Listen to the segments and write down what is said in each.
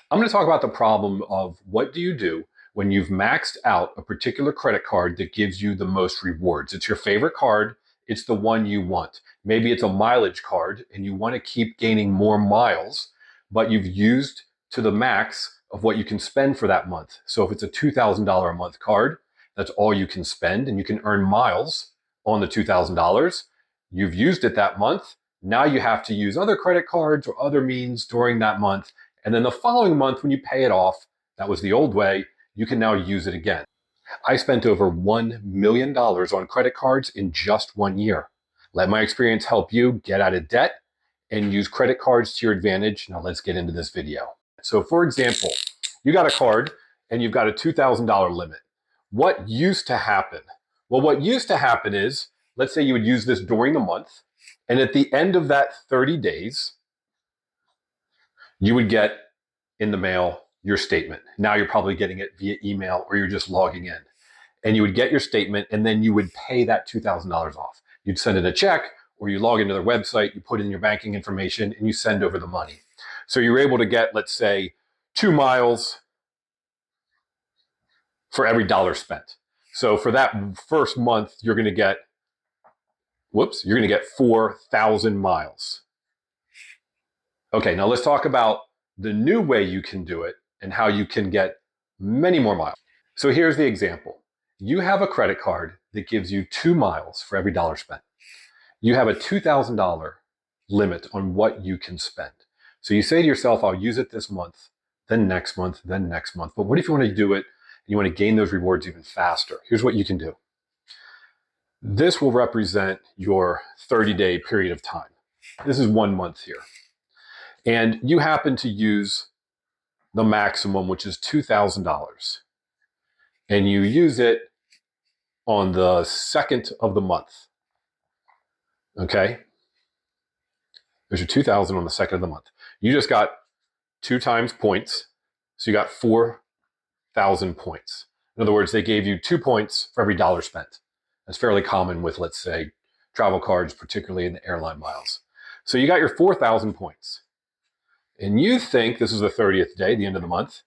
I'm going to talk about the problem of what do you do when you've maxed out a particular credit card that gives you the most rewards. It's your favorite card. It's the one you want. Maybe it's a mileage card and you want to keep gaining more miles, but you've used to the max of what you can spend for that month. So if it's a $2,000 a month card, that's all you can spend and you can earn miles on the $2,000. You've used it that month. Now you have to use other credit cards or other means during that month. And then the following month, when you pay it off, that was the old way, you can now use it again. I spent over $1 million on credit cards in just 1 year. Let my experience help you get out of debt and use credit cards to your advantage. Now let's get into this video. So for example, you got a card and you've got a $2,000 limit. What used to happen? Well, what used to happen is, let's say you would use this during the month, and at the end of that 30 days, you would get in the mail your statement. Now you're probably getting it via email or you're just logging in. And you would get your statement and then you would pay that $2,000 off. You'd send in a check or you log into their website, you put in your banking information and you send over the money. So you're able to get, let's say, 2 miles for every dollar spent. So for that first month, you're going to get 4,000 miles. Okay, now let's talk about the new way you can do it and how you can get many more miles. So here's the example. You have a credit card that gives you 2 miles for every dollar spent. You have a $2,000 limit on what you can spend. So you say to yourself, I'll use it this month, then next month, then next month. But what if you want to do it and you want to gain those rewards even faster? Here's what you can do. This will represent your 30-day period of time. This is 1 month here. And you happen to use the maximum, which is $2,000. And you use it on the 2nd of the month. Okay? There's your $2,000 on the 2nd of the month. You just got 2 times points. So you got 4,000 points. In other words, they gave you 2 points for every dollar spent. That's fairly common with, let's say, travel cards, particularly in the airline miles. So you got your 4,000 points. And you think, this is the 30th day, the end of the month,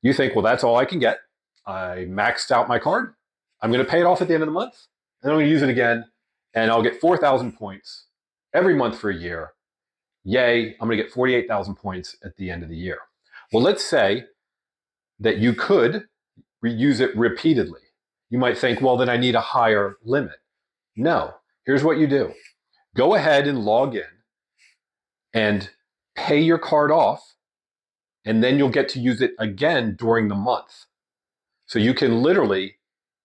you think, well, that's all I can get. I maxed out my card. I'm going to pay it off at the end of the month. And I'm going to use it again. And I'll get 4,000 points every month for a year. Yay, I'm going to get 48,000 points at the end of the year. Well, let's say that you could reuse it repeatedly. You might think, well, then I need a higher limit. No, here's what you do. Go ahead and log in and pay your card off, and then you'll get to use it again during the month. So you can literally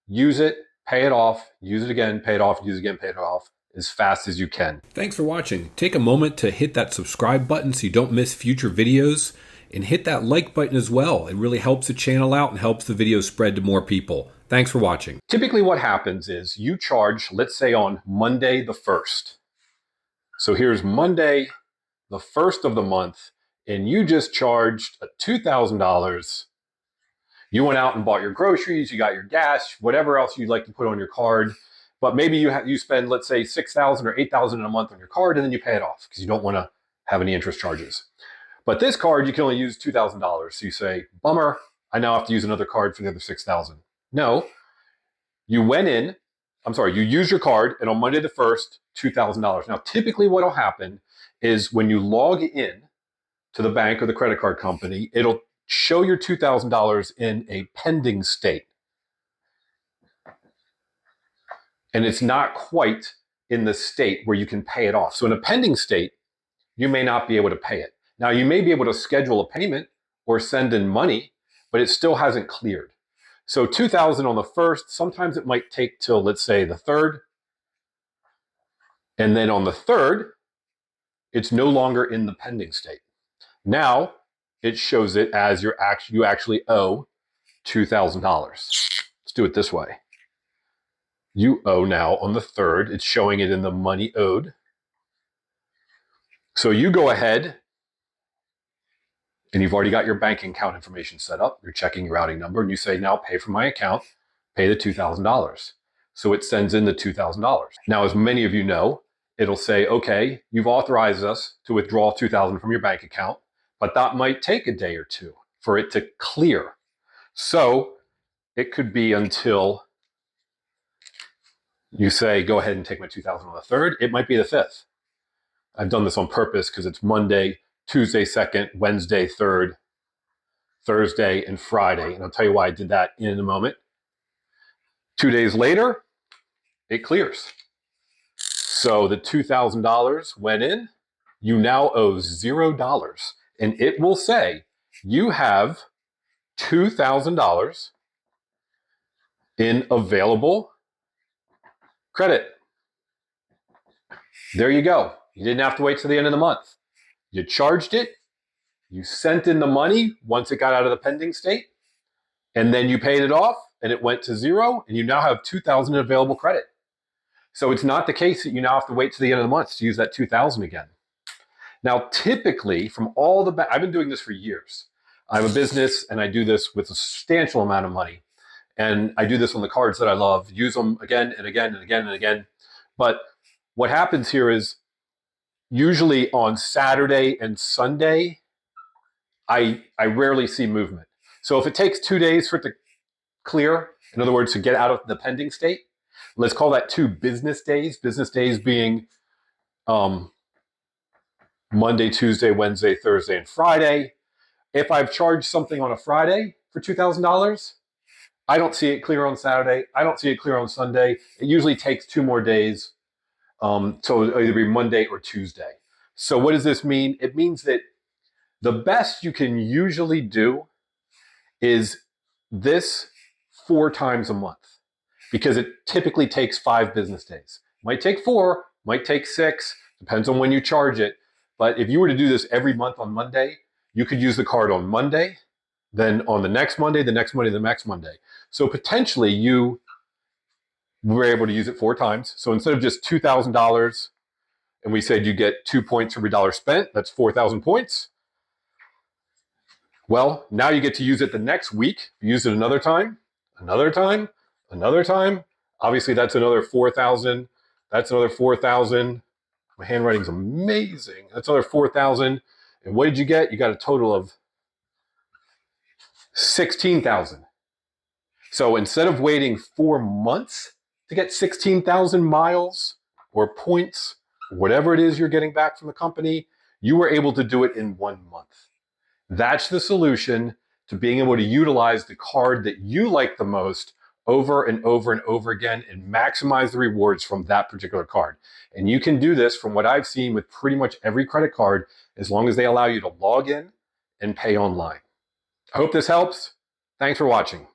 use it, pay it off, use it again, pay it off, use it again, pay it off as fast as you can. Thanks for watching. Take a moment to hit that subscribe button so you don't miss future videos, and hit that like button as well. It really helps the channel out and helps the video spread to more people. Thanks for watching. Typically what happens is you charge, let's say on Monday the 1st. So here's Monday the 1st of the month, and you just charged $2,000. You went out and bought your groceries, you got your gas, whatever else you'd like to put on your card. But maybe you spend, let's say, $6,000 or $8,000 in a month on your card, and then you pay it off because you don't want to have any interest charges. But this card, you can only use $2,000. So you say, bummer, I now have to use another card for the other $6,000. No, you use your card, and on Monday the 1st, $2,000. Now, typically what will happen is when you log in to the bank or the credit card company, it'll show your $2,000 in a pending state. And it's not quite in the state where you can pay it off. So in a pending state, you may not be able to pay it. Now, you may be able to schedule a payment or send in money, but it still hasn't cleared. So $2,000 on the 1st, sometimes it might take till, let's say, the 3rd. And then on the 3rd, it's no longer in the pending state. Now, it shows it as you actually owe $2,000. Let's do it this way. You owe now on the 3rd. It's showing it in the money owed. So you go ahead, and you've already got your banking account information set up. You're checking your routing number, and you say, now pay for my account, pay the $2,000. So it sends in the $2,000. Now, as many of you know, it'll say, okay, you've authorized us to withdraw $2,000 from your bank account, but that might take a day or two. for it to clear. So it could be until you say, go ahead and take my $2,000 on the 3rd. It might be the 5th. I've done this on purpose because it's Monday, Tuesday 2nd, Wednesday 3rd, Thursday, and Friday. And I'll tell you why I did that in a moment. 2 days later, it clears. So the $2,000 went in. You now owe $0. And it will say you have $2,000 in available credit. There you go. You didn't have to wait till the end of the month. You charged it. You sent in the money once it got out of the pending state. And then you paid it off and it went to 0. And you now have $2,000 in available credit. So it's not the case that you now have to wait to the end of the month to use that $2,000 again. Now, typically, from all the I've been doing this for years. I have a business and I do this with a substantial amount of money. And I do this on the cards that I love, use them again and again and again and again. But what happens here is usually on Saturday and Sunday, I rarely see movement. So if it takes 2 days for it to clear, in other words, to get out of the pending state, let's call that 2 business days being Monday, Tuesday, Wednesday, Thursday, and Friday. If I've charged something on a Friday for $2,000, I don't see it clear on Saturday. I don't see it clear on Sunday. It usually takes 2 more days. So it'll either be Monday or Tuesday. So what does this mean? It means that the best you can usually do is this 4 times a month, because it typically takes 5 business days. Might take 4, might take 6, depends on when you charge it. But if you were to do this every month on Monday, you could use the card on Monday, then on the next Monday, the next Monday, the next Monday. So potentially you were able to use it 4 times. So instead of just $2,000, and we said you get 2 points for every dollar spent, that's 4,000 points. Well, now you get to use it the next week. Use it another time, another time, another time. Obviously, that's another 4,000. That's another 4,000. My handwriting's amazing. That's another 4,000. And what did you get? You got a total of 16,000. So instead of waiting 4 months to get 16,000 miles or points, whatever it is you're getting back from the company, you were able to do it in 1 month. That's the solution to being able to utilize the card that you like the most over and over and over again and maximize the rewards from that particular card. And you can do this from what I've seen with pretty much every credit card, as long as they allow you to log in and pay online. I hope this helps. Thanks for watching.